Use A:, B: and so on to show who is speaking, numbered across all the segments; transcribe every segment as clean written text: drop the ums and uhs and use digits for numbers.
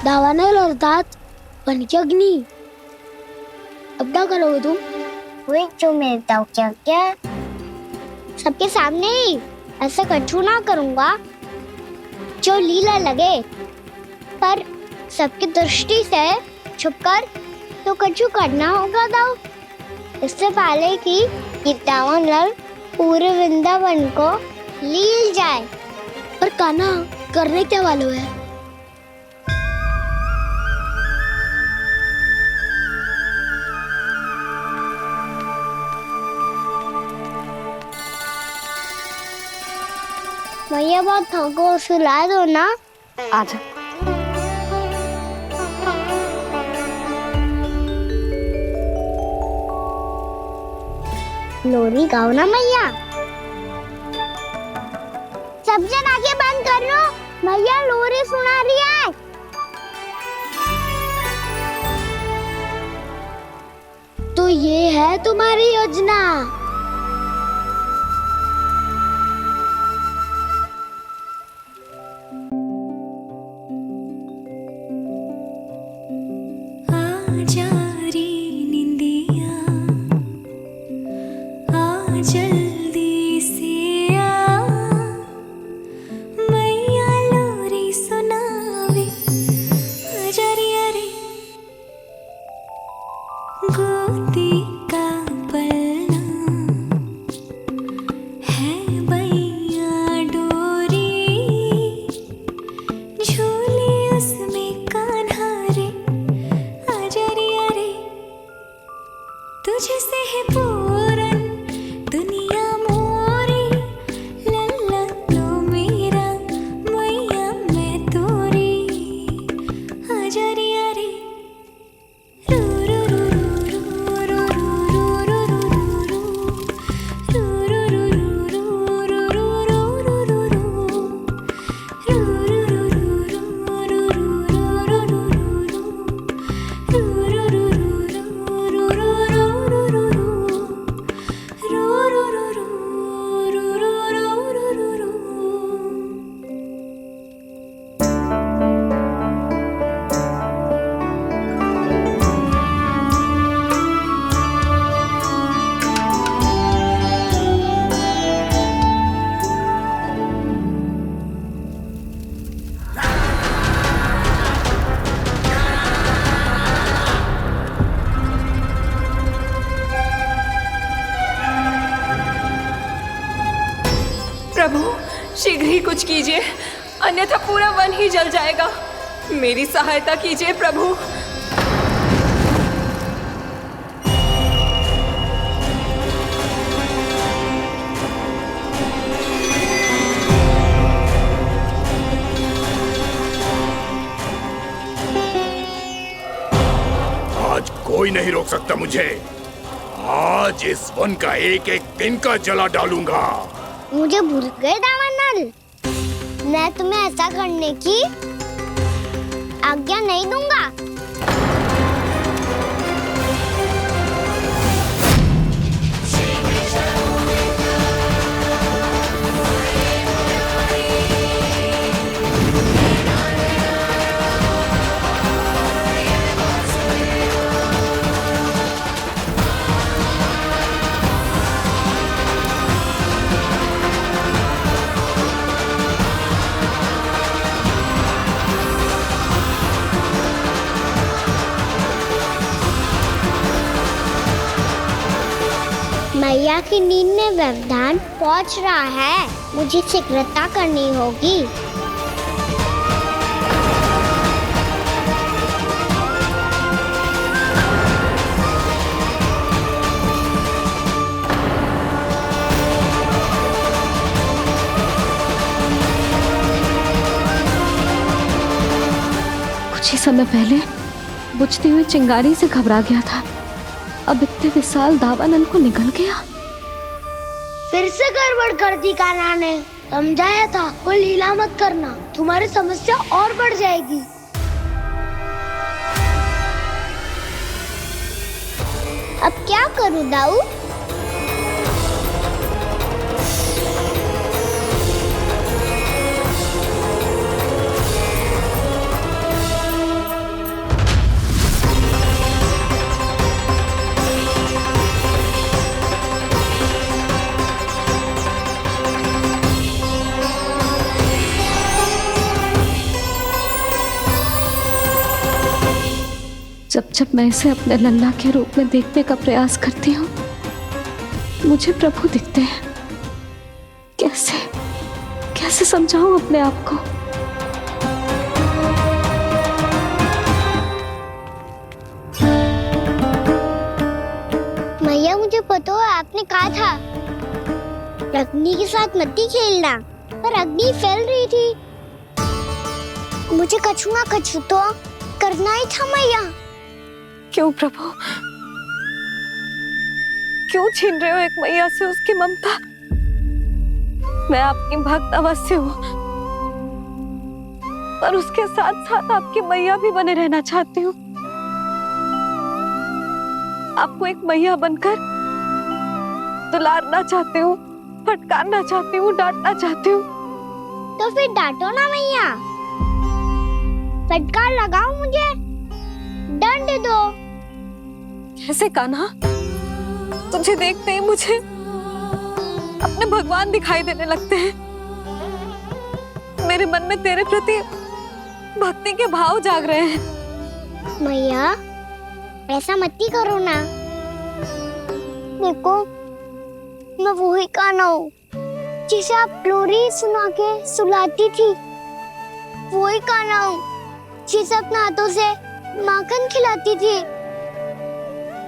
A: दावानल और दांत बन के अग्नि। अब क्या करोगे तुम?
B: वही जो मेरे दाव क्या क्या सबके सामने ही ऐसा कछु ना करूंगा जो लीला लगे, पर सबकी दृष्टि से छुपकर तो कछु करना होगा दाव। इससे पहले कि दावानल पूरे वृंदावन को लील जाए।
A: पर कान्हा करने क्या वालों है?
B: भैया बहुत थको, सुला दो ना।
C: आजा।
B: लोरी गाओ ना मैया। सब जन आंखें बंद कर लो, मैया लोरी सुना रही है।
A: तो ये है तुम्हारी योजना?
D: जल्दी से आ मैया लोरी सुनावे अजरिया रे गोदी का पलना है बैया डोरी झूले उसमें कान्हा रे अजरिया रे तुझे से है पूरन दुनिया मोरी लल्ला तो मेरा मैया मैं तोरी अजरिया रे रू रू रू रू रू रू रू
C: प्रभु शीघ्र ही कुछ कीजिए, अन्यथा पूरा वन ही जल जाएगा। मेरी सहायता कीजिए प्रभु।
E: आज कोई नहीं रोक सकता मुझे। आज इस वन का एक एक दिन का जला डालूंगा।
B: मुझे भूल गए दावानल, मैं तुम्हें ऐसा करने की आज्ञा नहीं दूंगा। मैया की नींद में व्यवधान पहुंच रहा है, मुझे शीघ्रता करनी होगी।
C: कुछ ही समय पहले बुझती हुई चिंगारी से घबरा गया था, अब इतने विशाल दावानल को निगल गया।
A: फिर से गड़बड़ कर दी कान्हा ने। समझाया था कोई लीला मत करना, तुम्हारी समस्या और बढ़ जाएगी।
B: अब क्या करूं दाऊ?
C: जब मैं इसे अपने लल्ला के रूप में देखने का प्रयास करती हूँ, मुझे प्रभु दिखते हैं। कैसे कैसे समझाऊं अपने आप को?
B: मैया, मुझे पता है आपने कहा था अग्नि के साथ मत ही खेलना, पर अग्नि फैल रही थी। मुझे कछु ना कछु तो करना ही था मैया।
C: क्यों प्रभु, क्यों छीन रहे हो एक मैया से उसकी ममता? मैं आपकी भक्त अवश्य हूँ, पर उसके साथ साथ आपकी मैया भी बने रहना चाहती हूँ। आपको एक मैया बनकर दुलारना चाहती हूँ, फटकारना चाहती हूँ, डांटना चाहती हूँ।
B: तो फिर डांटो ना मैया, फटकार लगाओ, मुझे दंड दो।
C: कैसे कान्हा? तुझे देखते ही मुझे अपने भगवान दिखाई देने लगते हैं। मेरे मन में तेरे प्रति भक्ति के भाव जाग रहे हैं।
B: मैया, ऐसा मत ही करो ना। देखो, मैं वही कान्हा हूँ जिसे आप लोरी सुना के सुलाती थी। वही कान्हा हूँ जिसे अपने हाथों से माखन खिलाती थी।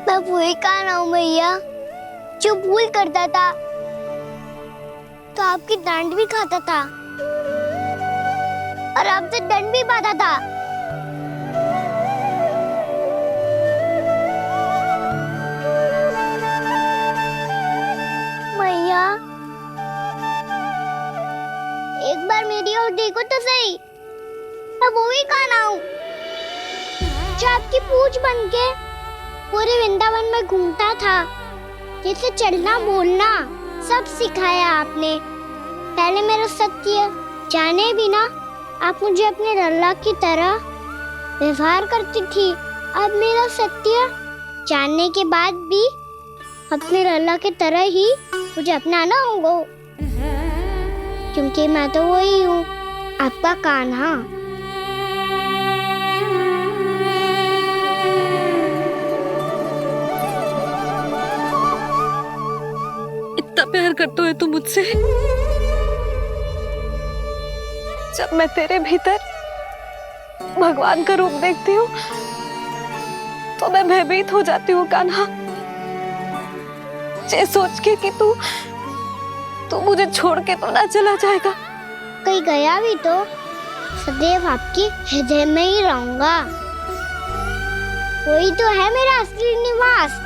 B: मैं वही कान्हा हूँ मैया, जो भूल करता था तो आपकी डांट भी खाता था और आपसे दंड भी पाता था। मैया, एक बार मेरी ओर देखो तो सही। मैं वही कान्हा हूँ जो आपकी पूछ बनके पूरे वृंदावन में घूमता था। जैसे चलना बोलना सब सिखाया आपने। पहले मेरा सत्य जाने बिना आप मुझे अपने लल्ला की तरह व्यवहार करती थी। अब मेरा सत्य जानने के बाद भी अपने लल्ला की तरह ही मुझे अपनाना होगा, क्योंकि मैं तो वही हूँ, आपका कान्हा।
C: इतना प्यार करते हो तुम मुझसे? जब मैं तेरे भीतर भगवान का रूप देखती हूँ तो मैं भयभीत हो जाती हूँ कान्हा। ये सोच के कि तू मुझे छोड़ के तो ना चला जाएगा।
B: कहीं गया भी तो सदैव आपके हृदय में ही रहूंगा। वही तो है मेरा असली निवास।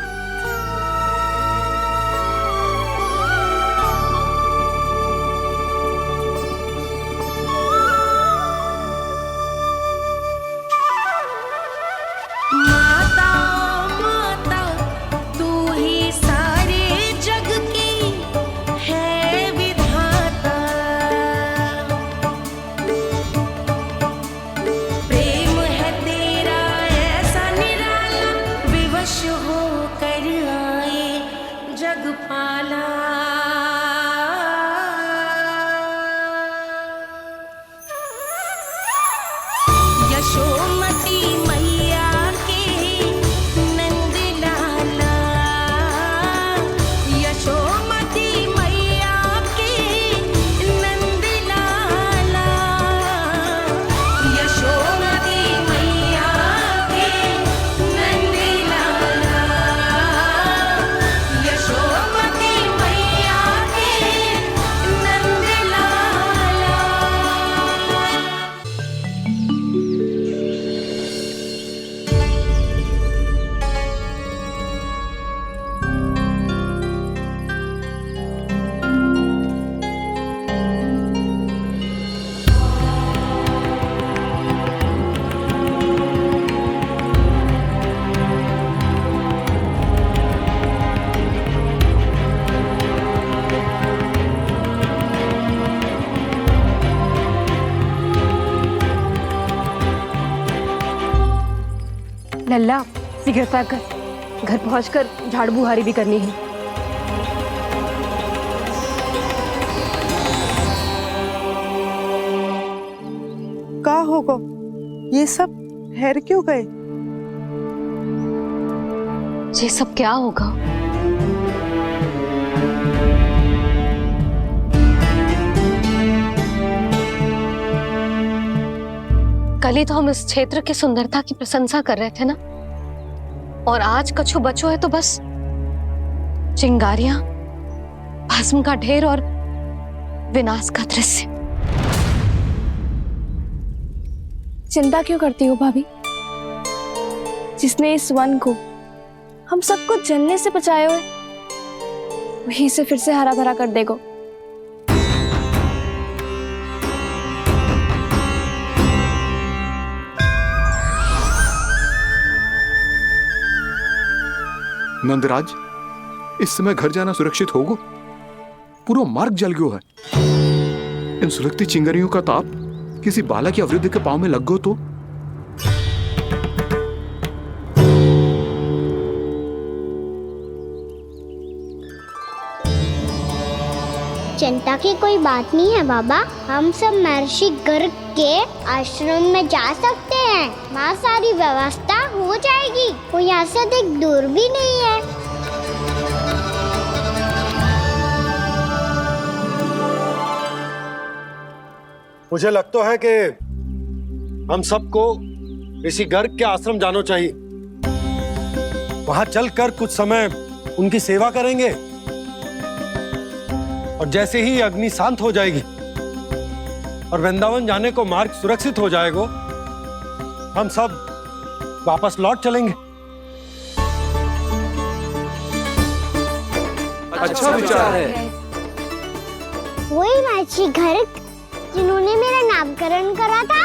C: लल्ला, शीघ्र पैक कर, घर पहुंचकर झाड़ू बुहारी भी करनी है।
F: का होगा? ये सब ठहर क्यों गए?
C: ये सब क्या होगा? कल ही तो हम इस क्षेत्र की सुंदरता की प्रशंसा कर रहे थे ना, और आज कछु बचो है तो बस चिंगारियां, भस्म का ढेर और विनाश का दृश्य।
F: चिंता क्यों करती हो भाभी? जिसने इस वन को, हम सबको जलने से बचाए हुए, वही इसे फिर से हरा भरा कर देगा।
G: नंदराज, इस समय घर जाना सुरक्षित होगा? पूरा मार्ग जल गयो है। इन सुलगती चिंगारियों का ताप किसी बालक या वृद्ध के पांव में लग गो तो?
B: चिंता की कोई बात नहीं है बाबा, हम सब महर्षि गर्ग के आश्रम में जा सकते हैं। वहाँ सारी व्यवस्था हो जाएगी, कोई यहाँ से देख दूर भी नहीं है।
H: मुझे लगता है कि हम सबको ऋषि गर्ग के आश्रम जाना चाहिए। वहां चलकर कुछ समय उनकी सेवा करेंगे, और जैसे ही अग्नि शांत हो जाएगी और वृंदावन जाने को मार्ग सुरक्षित हो जाएगा, हम सब वापस लौट चलेंगे।
G: अच्छा विचार है।
B: वही महर्षि गर्ग जिन्होंने मेरा नामकरण करा था।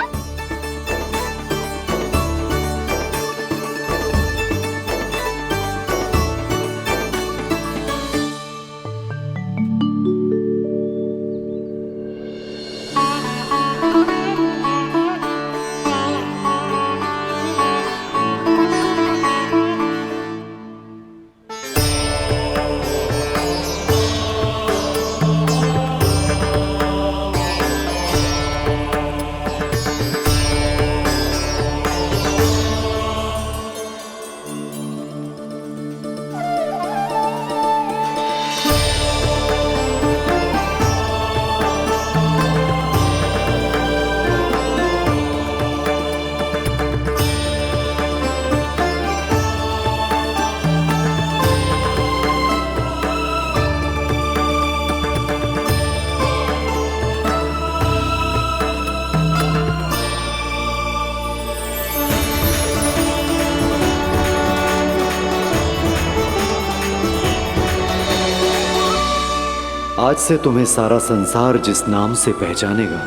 I: आज से तुम्हें सारा संसार जिस नाम से पहचानेगा,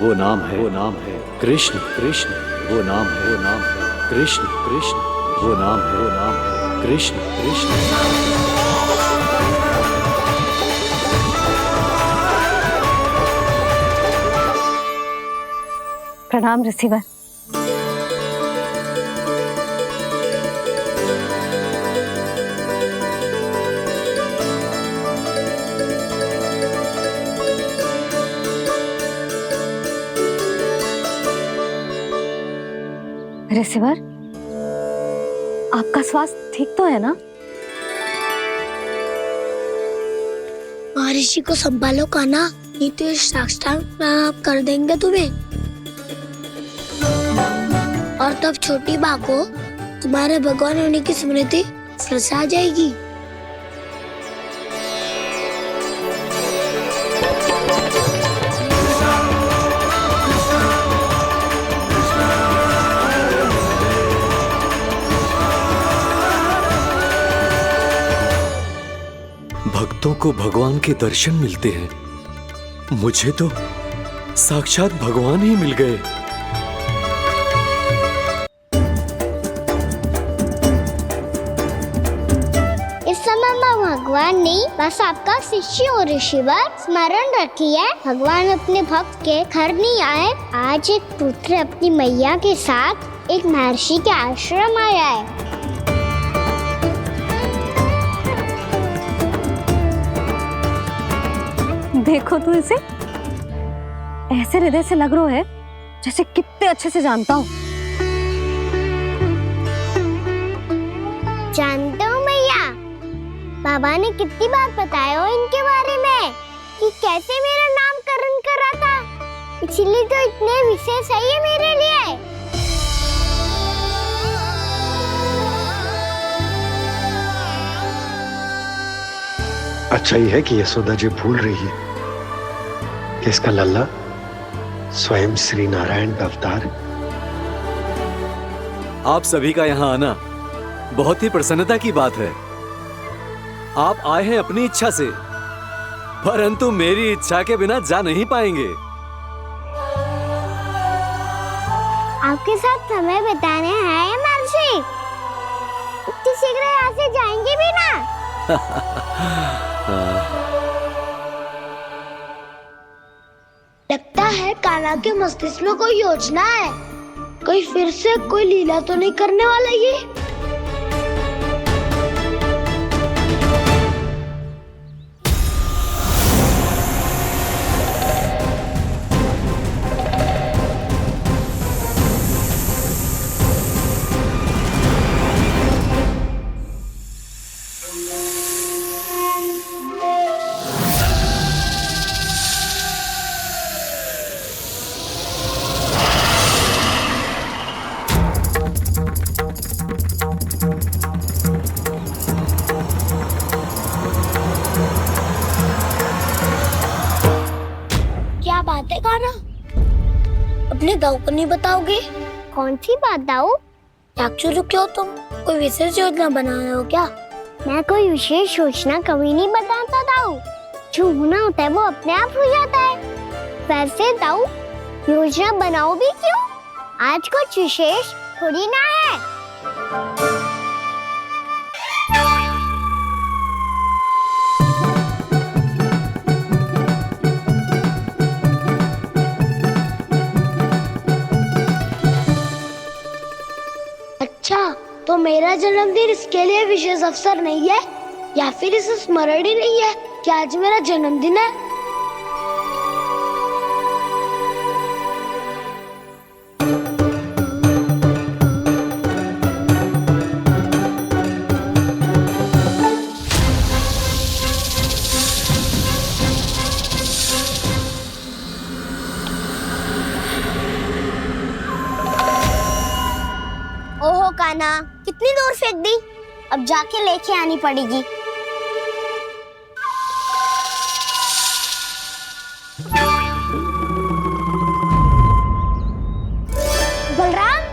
I: वो नाम है कृष्ण। कृष्ण वो नाम है कृष्ण। कृष्ण वो नाम है कृष्ण। कृष्ण।
C: प्रणाम ऋषिवर। ऋषिवर, आपका स्वास्थ्य ठीक तो है ना?
A: महर्षि को संभालो कान्हा, नहीं तो ये साष्टांग प्रणाम कर देंगे तुम्हें। और तब छोटी बा को तुम्हारे भगवान होने की स्मृति फिर से आ जाएगी।
I: भक्तों को भगवान के दर्शन मिलते हैं, मुझे तो साक्षात भगवान ही मिल गए।
B: इस समय मैं भगवान नहीं, बस आपका शिष्य हूँ ऋषिवर। स्मरण रखिए, भगवान अपने भक्त के घर नहीं आए। आज एक पुत्र अपनी मैया के साथ एक महर्षि के आश्रम आया है।
C: देखो तू इसे, ऐसे हृदय से लग रहा है जैसे कितने अच्छे से जानता हूँ।
B: जानते हो भैया, बाबा ने कितनी बार बताया हो इनके बारे में कि कैसे मेरा नामकरण करा था, इसीलिए तो इतने विशेष है ये मेरे लिए।
H: अच्छा ही है कि यशोदा जी भूल रही है कि इसका लल्ला स्वयं श्री नारायण का अवतार है।
I: आप सभी का यहाँ आना बहुत ही प्रसन्नता की बात है। आप आए हैं अपनी इच्छा से, परंतु मेरी इच्छा के बिना जा नहीं पाएंगे।
B: आपके साथ समय बिताने हैं महर्षि, इतनी शीघ्र यहाँ से जाएंगे भी ना?
A: लगता है कान्हा के मस्तिष्क में कोई योजना है, कोई फिर से कोई लीला तो नहीं करने वाला ये। क्या बात है कान्हा, अपने दाऊ को नहीं बताओगे?
B: कौन सी बात दाऊ?
A: याक्षुरु क्यों, तुम कोई विशेष योजना बना रहे हो क्या?
B: मैं कोई विशेष योजना कभी नहीं बताता दाऊ, जो होना होता है वो अपने आप हो जाता है। वैसे दाऊ, योजना बनाओ भी क्यों? आज कुछ विशेष थोड़ी ना है।
A: अच्छा, तो मेरा जन्मदिन इसके लिए विशेष अवसर नहीं है, या फिर इसे स्मरण ही नहीं है कि आज मेरा जन्मदिन है?
B: ओहो कान्हा, कितनी दूर फेंक दी, अब जाके लेके आनी पड़ेगी। बलराम,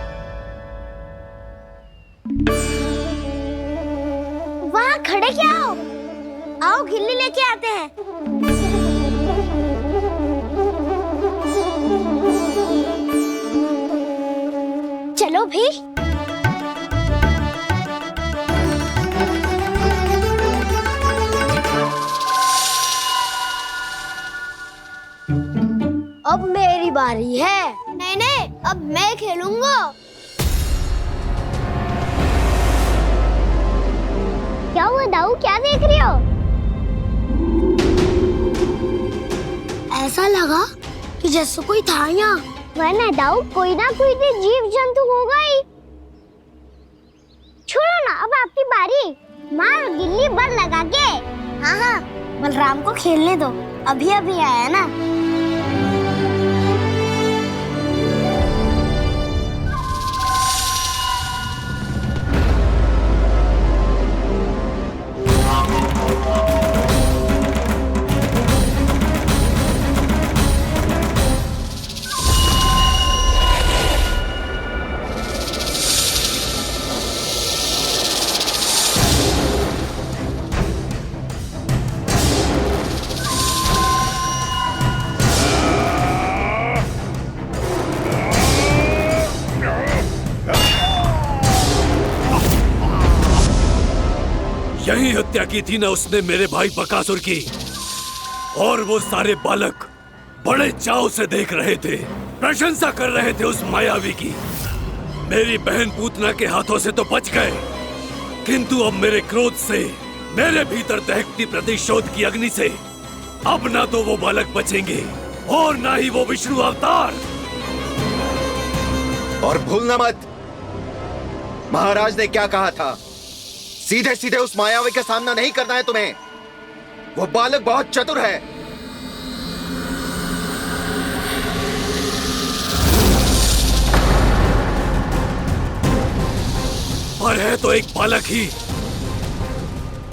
B: वहाँ खड़े क्या हो? आओ घिल्ली लेके आते हैं। चलो भी।
A: अब मेरी बारी है।
B: नहीं नहीं, अब मैं खेलूंगा। क्या हुआ दाऊ, क्या देख रही हो?
A: ऐसा लगा कि जैसे कोई था यहाँ।
B: वरना दाऊ, कोई ना कोई तो जीव जंतु होगा ही। छोड़ो ना, अब आपकी बारी। मार गिल्ली बल लगा के। हाँ हाँ, बलराम को खेलने दो, अभी अभी आया ना।
E: यही हत्या की थी ना उसने मेरे भाई बकासुर की, और वो सारे बालक बड़े चाव से देख रहे थे, प्रशंसा कर रहे थे उस मायावी की। मेरी बहन पूतना के हाथों से तो बच गए, किंतु अब मेरे क्रोध से, मेरे भीतर दहकती प्रतिशोध की अग्नि से अब ना तो वो बालक बचेंगे और ना ही वो विष्णु अवतार।
J: और भूलना मत, महाराज ने क्या कहा था सीधे सीधे उस मायावी का सामना नहीं करना है तुम्हें। वो बालक बहुत चतुर है।
E: पर है तो एक बालक ही,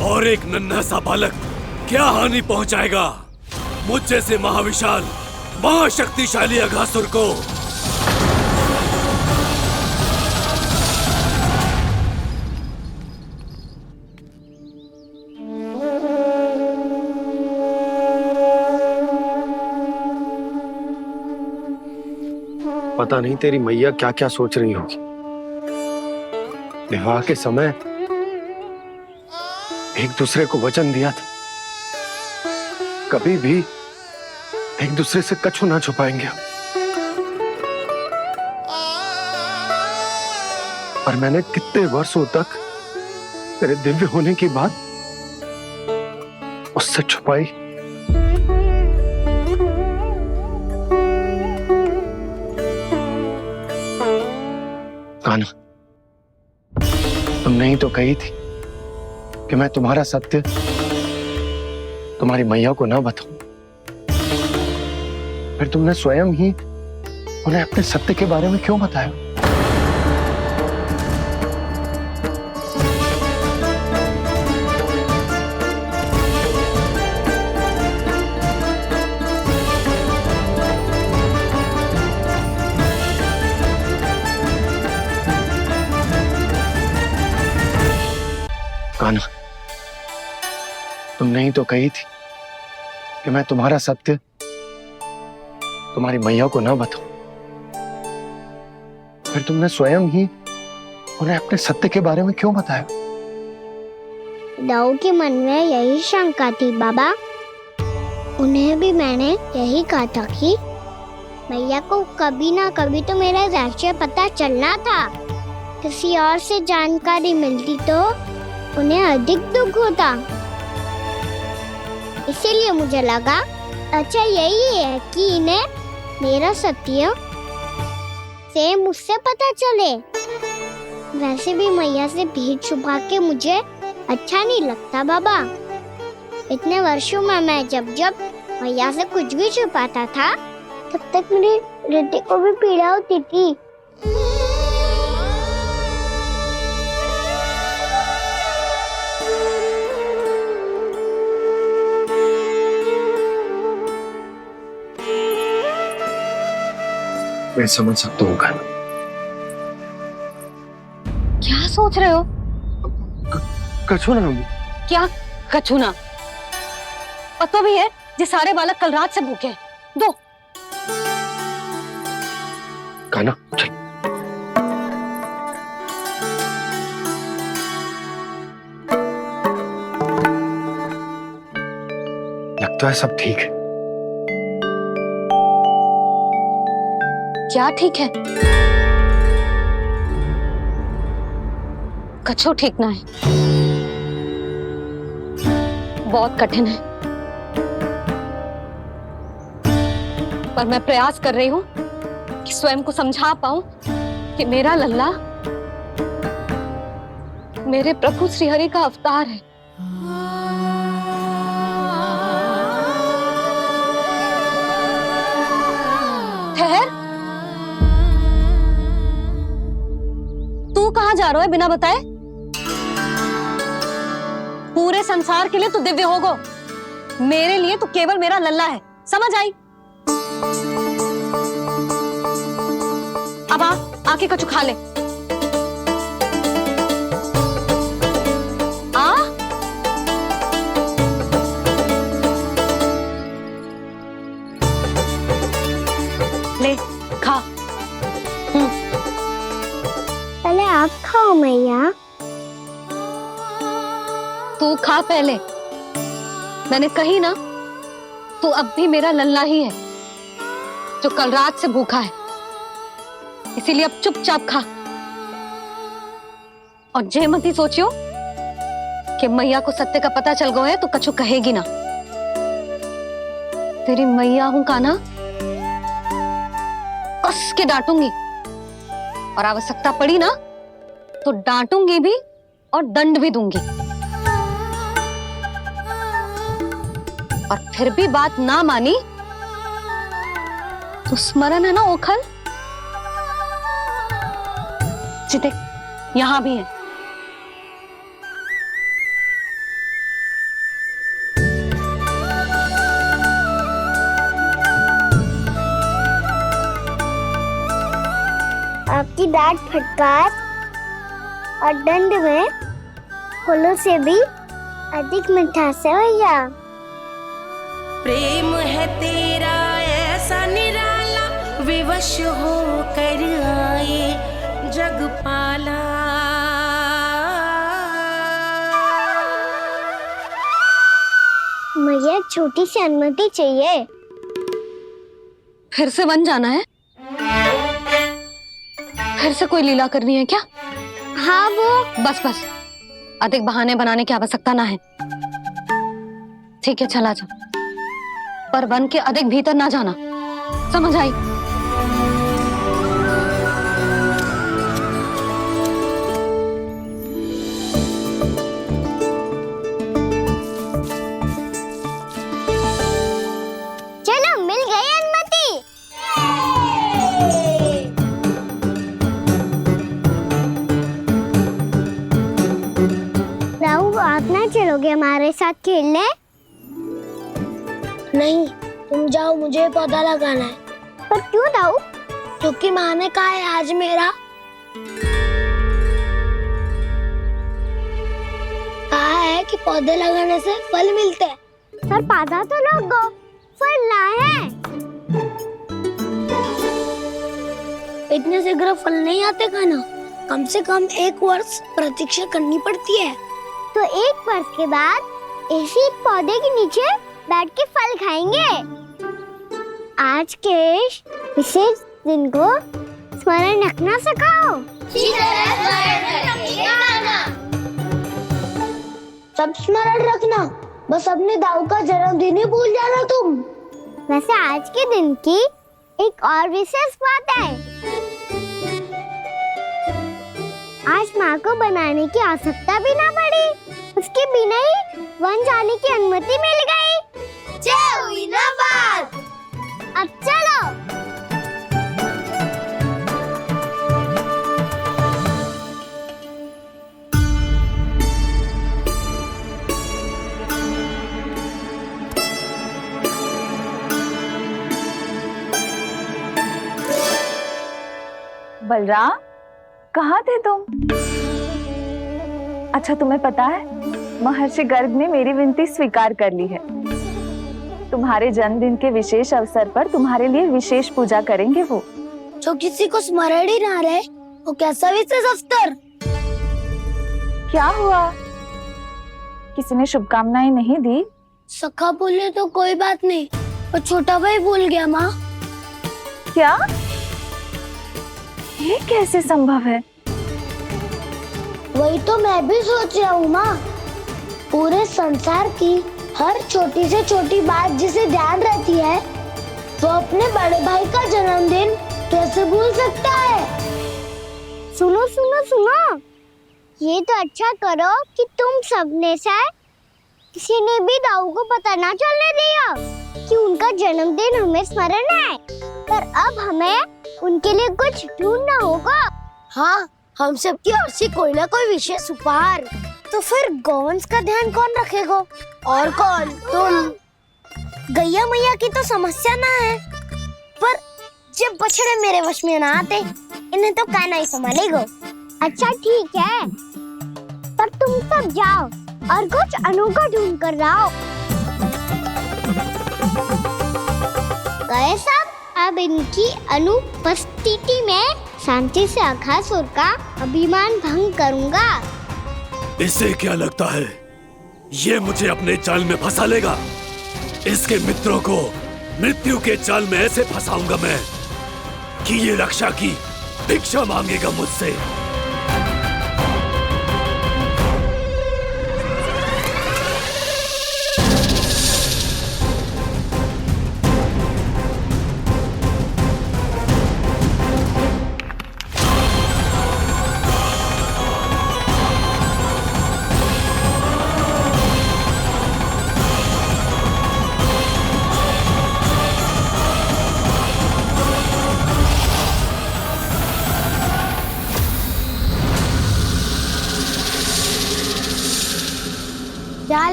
E: और एक नन्हा सा बालक क्या हानि पहुंचाएगा मुझ जैसे महाविशाल महाशक्तिशाली अघासुर को।
H: पता नहीं तेरी मैया क्या क्या सोच रही होगी। विवाह के समय एक दूसरे को वचन दिया था, कभी भी एक दूसरे से कछु ना छुपाएंगे। पर मैंने कितने वर्षों तक तेरे दिव्य होने की बात उससे छुपाई। कान्हा, तुमने ही तो कही थी कि मैं तुम्हारा सत्य तुम्हारी मैया को ना बताऊं। फिर तुमने स्वयं ही उन्हें अपने सत्य के बारे में क्यों बताया? कान्हा, तुमने ही तो कही थी कि मैं तुम्हारा सत्य तुम्हारी मैया को ना बताऊं। फिर तुमने स्वयं ही उन्हें अपने सत्य के बारे में क्यों बताया?
B: दाऊ के मन में यही शंका थी बाबा। उन्हें भी मैंने यही कहा था कि मैया को कभी ना कभी तो मेरा रहस्य पता चलना था। किसी और से जानकारी मिलती तो उन्हें अधिक दुख होता। इसीलिए मुझे लगा अच्छा यही है कि इन्हें मेरा सत्य से मुझसे पता चले। वैसे भी मैया से भेद छुपा के मुझे अच्छा नहीं लगता बाबा। इतने वर्षों में मैं जब जब मैया से कुछ भी छुपाता था तब तक मेरी हृदय को भी पीड़ा होती थी।
H: मैं समझ सकता हूँ कान्हा।
C: क्या सोच रहे हो?
H: कछु ना।
C: क्या कछु ना? पता भी है ये सारे बालक कल रात से भूखे हैं। दो।
H: कान्हा चल। लगता है सब ठीक है।
C: क्या ठीक है? कछु ठीक ना है। बहुत कठिन है, पर मैं प्रयास कर रही हूं कि स्वयं को समझा पाऊं कि मेरा लल्ला मेरे प्रभु श्रीहरि का अवतार है। ठहर, तू कहां जा रहा है बिना बताए? पूरे संसार के लिए तू दिव्य होगो, मेरे लिए तू केवल मेरा लल्ला है। समझ आई? अब आके कछु खा ले। आ ले खा।
B: पहले आप खाओ मैया।
C: तू खा पहले। मैंने कही ना, तू अब भी मेरा लल्ला ही है जो कल रात से भूखा है। इसीलिए अब चुपचाप खा। और जे मत ही सोचियो कि मैया को सत्य का पता चल गया है तो कछु कहेगी ना। तेरी मैया हूं कान्हा, कस के डांटूंगी और आवश्यकता पड़ी ना तो डांटूंगी भी और दंड भी दूंगी। और फिर भी बात ना मानी तो स्मरण है ना ओखल, जी देख यहां भी है।
B: आपकी डांट फटकार और दंड में फूलों से भी अधिक मिठास है भैया।
D: प्रेम है तेरा ऐसा निराला, विवश हो कर आए जगपाला।
B: मुझे छोटी सी अनुमति चाहिए।
C: फिर से वन जाना है? फिर से कोई लीला करनी है क्या?
B: हाँ वो
C: बस बस, अधिक बहाने बनाने की आवश्यकता ना है। ठीक है चला जा, पर वन के अधिक भीतर ना जाना, समझ आई?
B: चलो मिल गई अनुमति। राहु आप ना चलोगे हमारे साथ खेलने?
A: नहीं, तुम जाओ, मुझे पौधा लगाना है।
B: पर क्यों राहु?
A: क्योंकि माँ ने कहा है आज मेरा कहा है कि पौधे लगाने से फल मिलते हैं।
B: पर पौधा तो लगो, फल ना है।
A: इतने शीघ्र फल नहीं आते खाना, कम से कम 1 वर्ष प्रतीक्षा करनी पड़ती है।
B: तो 1 वर्ष के बाद इसी पौधे के नीचे बैठ के फल खाएंगे। आज के इस विशेष दिन को स्मरण रखना सिखाओ।
A: सब स्मरण रखना, बस अपने दाऊ का जन्मदिन ही भूल जाना तुम।
B: वैसे आज के दिन की एक और विशेष बात है। आज माँ को बनाने की आवश्यकता भी ना पड़ी, उसके बिना ही वन जाने की अनुमति मिल गई।
A: जय हुई ना बात।
B: अब चलो।
F: बलराम, कहाँ थे तुम? अच्छा तुम्हें पता है, महर्षि गर्ग ने मेरी विनती स्वीकार कर ली है। तुम्हारे जन्मदिन के विशेष अवसर पर तुम्हारे लिए विशेष पूजा करेंगे वो।
A: जो किसी को स्मरण ही ना रहे, वो कैसा विशेष अवसर?
F: क्या हुआ? किसी ने शुभकामनाएं नहीं दी?
A: सखा बोले तो कोई बात नहीं, पर छोटा भाई भूल गया माँ।
F: क्या? ये कैसे संभव है?
A: वही तो मैं भी सोच रहा हूँ माँ। पूरे संसार की हर छोटी से छोटी बात जिसे ध्यान रहती है, वो अपने बड़े भाई का जन्मदिन कैसे भूल सकता है?
B: सुनो सुनो सुनो, ये तो अच्छा करो कि तुम सबने से किसी ने भी दाऊ को पता ना चलने दिया कि उनका जन्मदिन हमें स्मरण है। पर अब हमें उनके लिए कुछ ढूंढना होगा।
A: हाँ, हम सबकी ओर से कोई ना कोई विशेष उपहार।
B: तो फिर गौंस का ध्यान कौन रखेगा?
A: और कौन? तुम।
B: गैया मैया की तो समस्या ना है, पर जब बछड़े मेरे वश में ना आते, इन्हें तो काना ही संभालेगा। अच्छा ठीक है, पर तुम सब जाओ और कुछ अनोखा ढूंढ कर लाओ। गए सब? अब इनकी अनुपस्थिति में शांति से अघासुर का अभिमान भंग करूंगा।
E: इसे क्या लगता है ये मुझे अपने जाल में फंसा लेगा? इसके मित्रों को मृत्यु के जाल में ऐसे फंसाऊंगा मैं कि ये रक्षा की भिक्षा मांगेगा मुझसे।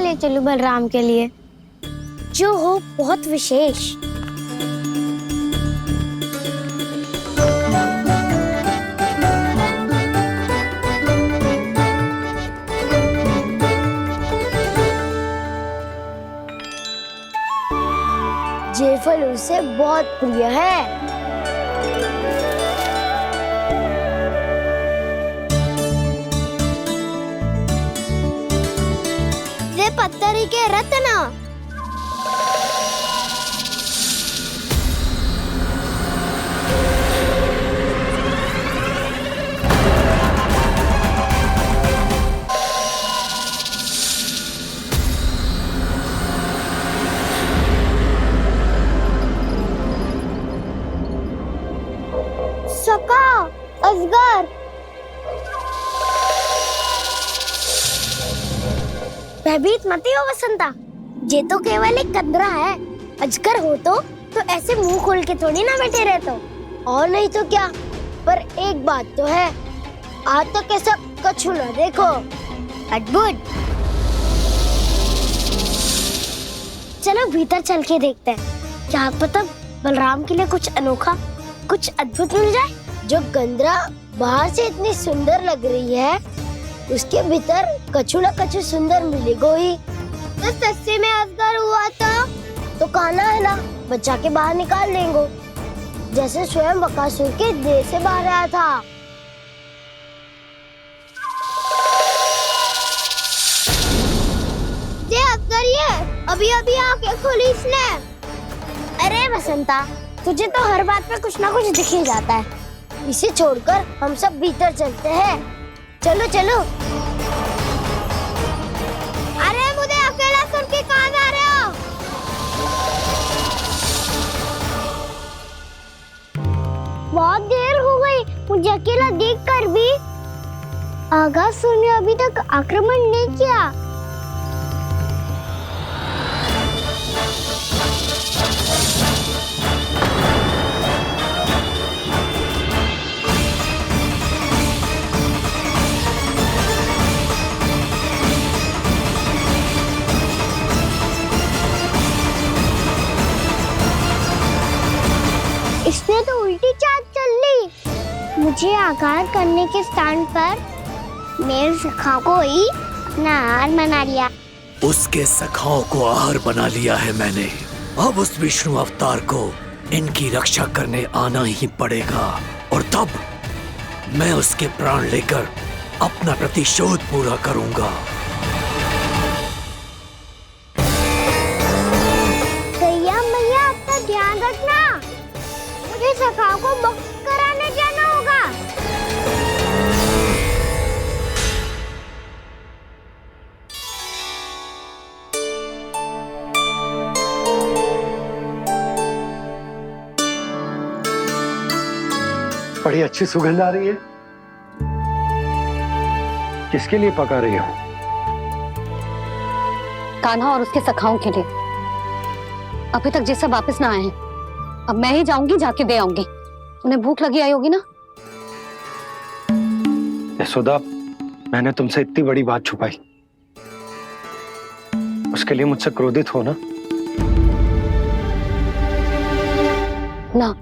B: ले चलूं बलराम के लिए, जो हो बहुत विशेष।
A: ये फल उसे बहुत प्रिय है।
B: वे पत्थरी के रत्न।
A: सका, अजगर।
B: भयभीत मत हो वसंता, ये तो केवल एक कंदरा है। अजगर हो तो ऐसे मुंह खोल के थोड़ी ना बैठे रहते।
A: और नहीं तो क्या, पर एक बात तो है, आज तक ऐसा कछु ना देखो।
B: अद्भुत। चलो भीतर चल के देखते हैं, क्या पता बलराम के लिए कुछ अनोखा, कुछ अद्भुत मिल जाए।
A: जो गंदरा बाहर से इतनी सुंदर लग रही है, उसके भीतर कछु न कछु सुंदर मिलेगा ही।
B: तो सस्ते में अजगर हुआ
A: तो कहना है ना, बच्चा के बाहर निकाल देंगे, जैसे स्वयं बकासुर के देह से बाहर आया था।
B: ये अजगर ये अभी अभी आंखें खोली इसने।
A: अरे वसंता, तुझे तो हर बात पे कुछ ना कुछ दिख ही जाता है। इसे छोड़कर हम सब भीतर चलते हैं। चलो चलो।
B: अरे मुझे अकेला सुन के कहाँ जा रहे हो? बहुत देर हो गई, मुझे अकेला देखकर भी। आगासुर ने अभी तक आक्रमण नहीं किया। इसने तो उल्टी चाल चल ली। मुझे आघात करने के स्थान पर मेरे सखा को ही अपना आहार बना लिया।
E: उसके सखाओं को आहार बना लिया है मैंने। अब उस विष्णु अवतार को इनकी रक्षा करने आना ही पड़ेगा, और तब मैं उसके प्राण लेकर अपना प्रतिशोध पूरा करूंगा।
B: गैया मैया, अपना ध्यान रखना। मुझे सखा को मुक्त कराने जाना होगा।
H: बड़ी अच्छी सुगंध आ रही है। किसके लिए पका रही हो?
C: कान्हा और उसके सखाओं के लिए। अभी तक जैसे वापस ना आए हैं, अब मैं ही जाऊंगी, जाके दे आऊंगी। उन्हें भूख लगी आई होगी ना।
H: यशोदा, मैंने तुमसे इतनी बड़ी बात छुपाई, उसके लिए मुझसे क्रोधित हो ना?
C: ना,